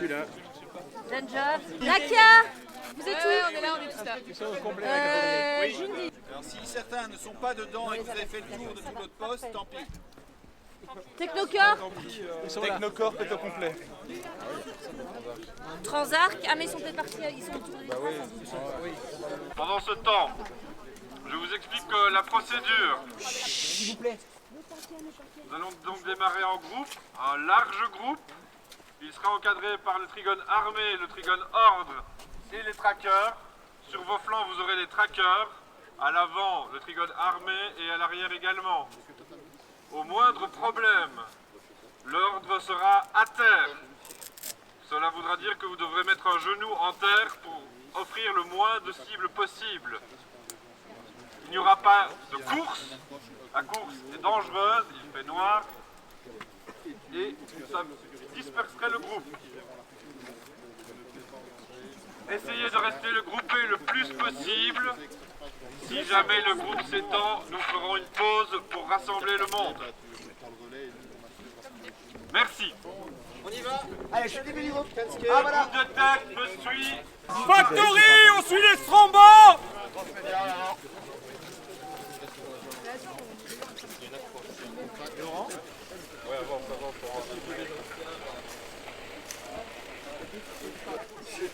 suis là. Danger. Nakia, vous êtes où? On est là, on est tous là. Ils sont au complet. Jundi. Alors si certains ne sont pas dedans et que vous avez fait le tour de tout notre poste, tant pis. Technocore. Technocorp est au complet. Transarc. Ah mais ils sont peut-être partis, ils sont autour. Pendant ce temps, je vous explique la procédure. S'il vous plaît. Nous allons donc démarrer en groupe, un large groupe. Il sera encadré par le trigone armé, le trigone ordre et les trackers. Sur vos flancs, vous aurez les trackers. À l'avant, le trigone armé et à l'arrière également. Au moindre problème, l'ordre sera à terre. Cela voudra dire que vous devrez mettre un genou en terre pour offrir le moins de cibles possible. Il n'y aura pas de course. La course est dangereuse, il fait noir et ça disperserait le groupe. Essayez de rester le groupé le plus possible. Si jamais le groupe s'étend, nous ferons une pause pour rassembler le monde. Merci. On y va. Allez, je fais des bénévoles. Le groupe de tête me suit. Factory, on suit les Strombos.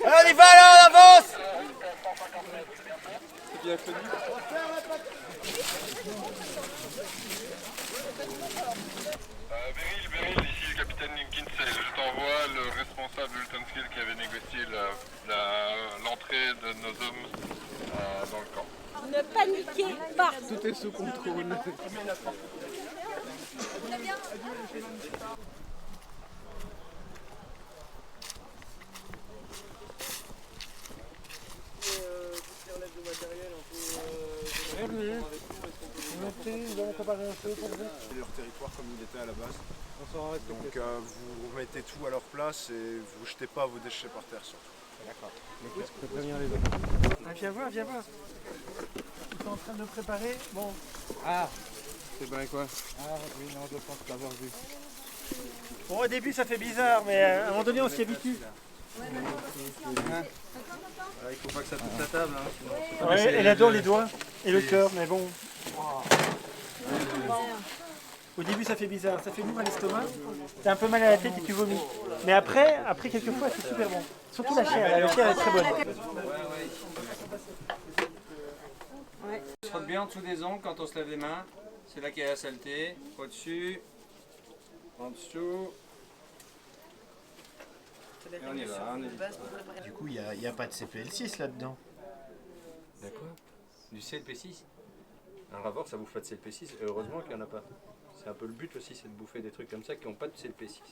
Allez, on y va là, on avance. Beryl, ici le capitaine Kinsale. Je t'envoie le responsable de Lutonfield qui avait négocié l'entrée de nos hommes dans le camp. Ne paniquez pas. Tout est sous contrôle. Bienvenue. Nous allons préparer un feu pour vous. Leur territoire comme il était à la base. Donc vous remettez tout à leur place et vous jetez pas vos déchets par terre surtout. D'accord. Je peux prévenir les autres. Ah, viens voir, viens voir. Ils sont en train de préparer. Bon. Ah, c'est bien quoi? Ah oui, non, je pense l'avoir vu. Bon, au début ça fait bizarre, mais à un moment donné on s'y habitue. Il faut pas que ça touche la table. Hein, Ouais, elle adore les doigts et le cœur, mais bon. Au début ça fait bizarre, ça fait lourd à l'estomac, t'as un peu mal à la tête et tu vomis. Mais après quelquefois c'est super bon. Surtout la chair est très bonne. On se frotte bien en dessous des ongles quand on se lave les mains. C'est là qu'il y a la saleté. Au-dessus, en dessous. Et on y va, on est... Du coup, il n'y a pas de CPL6 là-dedans. D'accord. Du CLP6. Un rapport, ça bouffe pas de CLP6, et heureusement qu'il n'y en a pas. C'est un peu le but aussi, c'est de bouffer des trucs comme ça qui n'ont pas de CLP6.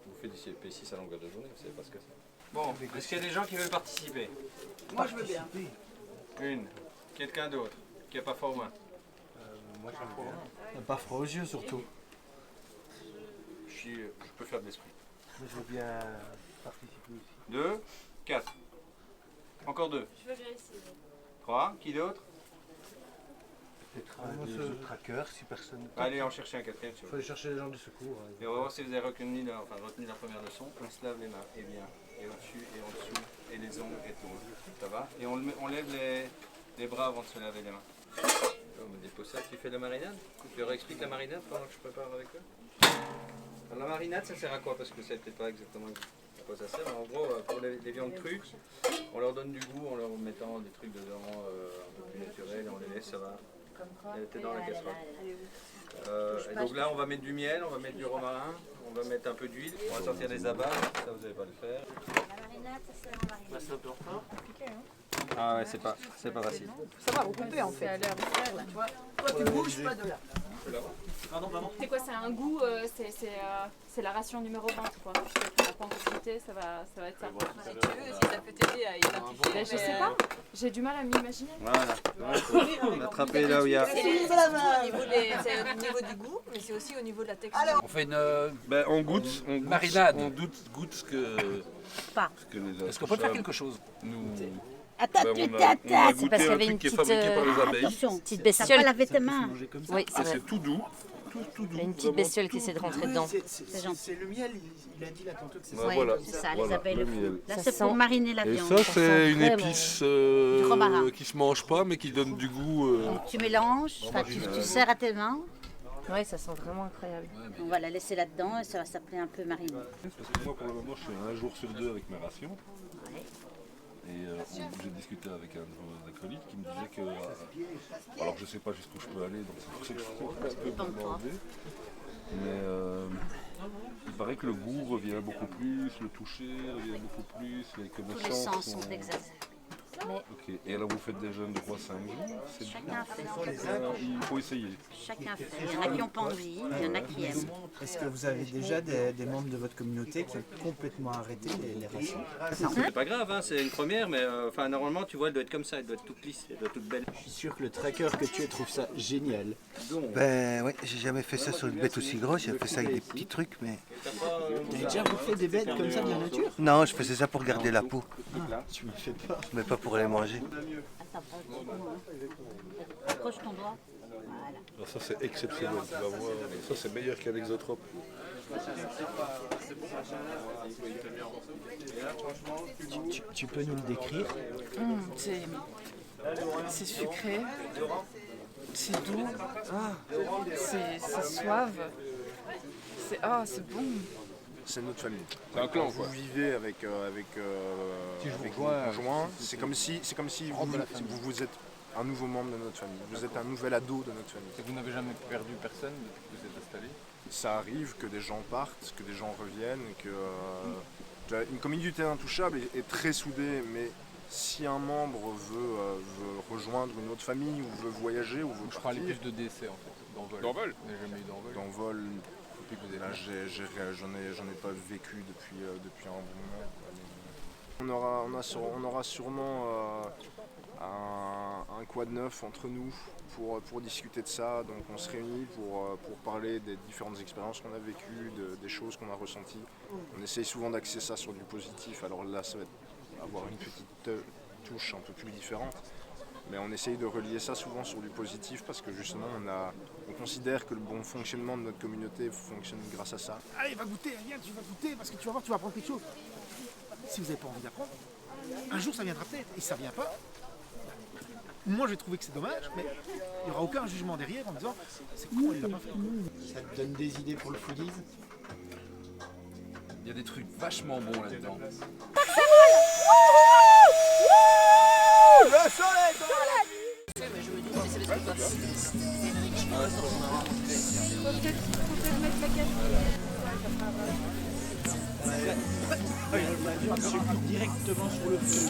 Bouffer du CLP6 à longueur de journée, vous savez pas ce que c'est. Bon, est-ce qu'il y a des gens qui veulent participer? Moi, je veux bien. Une. Quelqu'un d'autre qui n'a pas froid aux mains? Moi, j'aime bien. Pas froid aux yeux surtout. Je peux faire de l'esprit. Je veux bien participer aussi. 2, 4. Encore 2. Je veux bien essayer. 3. Qui d'autre? Peut-être des autres trackers si personne. Allez en chercher un quatrième. Il faut aller chercher les gens du secours. Et on va voir si vous avez retenu la première leçon. On se lave les mains, et bien, et au-dessus, et en dessous, et les ongles, et tout. Ça va? Et on lève les bras avant de se laver les mains. On me dépose ça. Tu fais de la marinade? Tu leur expliques la marinade pendant que je prépare avec eux? Alors, la marinade, ça sert à quoi? Parce que c'est peut-être pas exactement à quoi ça sert. Mais en gros, pour les viandes crues, on leur donne du goût en leur mettant des trucs dedans un peu plus naturels, on les laisse, ça va. Elle était dans la casserole. Et donc là, on va mettre du miel, on va mettre du romarin, on va mettre un peu d'huile, on va sortir les abats, ça vous n'allez pas le faire. La marinade, ça sert en marinade. C'est un peu fort. Ah ouais, c'est pas facile. Ça va recouper en fait. Ça a l'air de faire là, tu vois. Toi, tu bouges pas de là. Pardon, pardon. C'est quoi, c'est un goût, c'est la ration numéro 20 quoi. On n'a pas encore goûté, ça va être ça. Si tu veux, si ça peut t'aider à identifier. Ben, je sais pas, j'ai du mal à m'imaginer. Voilà, on a attrapé là où il y a... C'est au niveau du goût, mais c'est aussi au niveau de la texture. On fait une On goûte marinade. On goûte ce que... Pas. Est-ce qu'on peut faire quelque chose? Attends, c'est parce qu'il y avait une petite fabriqué par les abeilles. attention, petite bestiole. Pas laver tes mains. C'est tout doux, doux. Il y a une petite bestiole qui essaie de rentrer dedans. C'est le miel, il a dit là tantôt que c'est ça. Ouais, voilà, C'est ça, voilà, les abeilles le le font. miel. Là, Ça c'est pour sent- mariner la Et viande. ça, c'est une vraiment épice romarin. qui se mange pas, mais qui donne du goût. Tu mélanges, enfin, tu serres à tes mains. Ouais, ça sent vraiment incroyable. On va la laisser là-dedans et ça va s'appeler un peu mariner. Parce que moi, pour le moment, je suis 1 jour sur 2 avec mes rations. Et j'ai discuté avec un de vos acolytes qui me disait que... alors, je sais pas jusqu'où je peux aller, donc c'est pour ça que je peux Dépend de toi. demander. Mais il paraît que le goût revient beaucoup plus, le toucher revient beaucoup plus, les Tous les connaissances sens sont exercés. Ok. Et alors, vous faites des jeûnes de 3-5 jours? C'est Chacun fait. Il faut essayer. Chacun fait. Il y en a qui n'ont pas envie, il y en a qui aiment. Est-ce que vous avez déjà des membres de votre communauté qui ont complètement arrêté les rations? C'est pas grave, hein, c'est une première, mais enfin normalement tu vois, elle doit être comme ça, elle doit être toute lisse, elle doit être toute belle. Je suis sûr que le tracker que tu es trouve ça génial. Ben ouais, j'ai jamais fait ça sur une bête aussi grosse, j'ai fait ça avec des petits trucs, mais... Tu as déjà bouffé des bêtes comme ça de la nature? Non, je faisais ça pour garder la peau, Tu me fais peur. mais pas pour les manger. Attends, prends le petit bout, hein. Accroche ton doigt. Voilà. Alors ça, c'est exceptionnel. Tu vas voir. Ça, c'est meilleur qu'un exotrope. Tu peux nous le décrire? C'est sucré, c'est doux, c'est suave, c'est bon. C'est notre famille. C'est un clan, quoi. Vous vivez avec vos conjoints. C'est comme si vous êtes un nouveau membre de notre famille. Vous êtes un nouvel ado de notre famille. Et vous n'avez jamais perdu personne depuis que vous êtes installé? Ça arrive que des gens partent, que des gens reviennent, que une communauté intouchable est très soudée, mais si un membre veut rejoindre une autre famille ou veut voyager ou veut Je parlais partir, plus de décès en fait, d'envol. D'envol? Vous n'avez jamais eu d'envol? d'envol, Depuis que vous êtes là, là. j'en ai pas vécu depuis un bon moment. On aura sûrement un quad neuf entre nous pour discuter de ça. Donc on se réunit pour parler des différentes expériences qu'on a vécues, des choses qu'on a ressenties. On essaye souvent d'axer ça sur du positif. Alors là, ça va avoir une petite touche un peu plus différente. Mais on essaye de relier ça souvent sur du positif parce que justement on considère que le bon fonctionnement de notre communauté fonctionne grâce à ça. Allez, va goûter, viens, tu vas goûter, parce que tu vas voir, tu vas apprendre quelque chose. Si vous n'avez pas envie d'apprendre, un jour ça viendra peut-être, et si ça vient pas, moi j'ai trouvé que c'est dommage, mais il n'y aura aucun jugement derrière en disant c'est con, il l'a pas fait. Ça te donne des idées pour le foodies? Il y a des trucs vachement bons là-dedans. Directement sur le feu.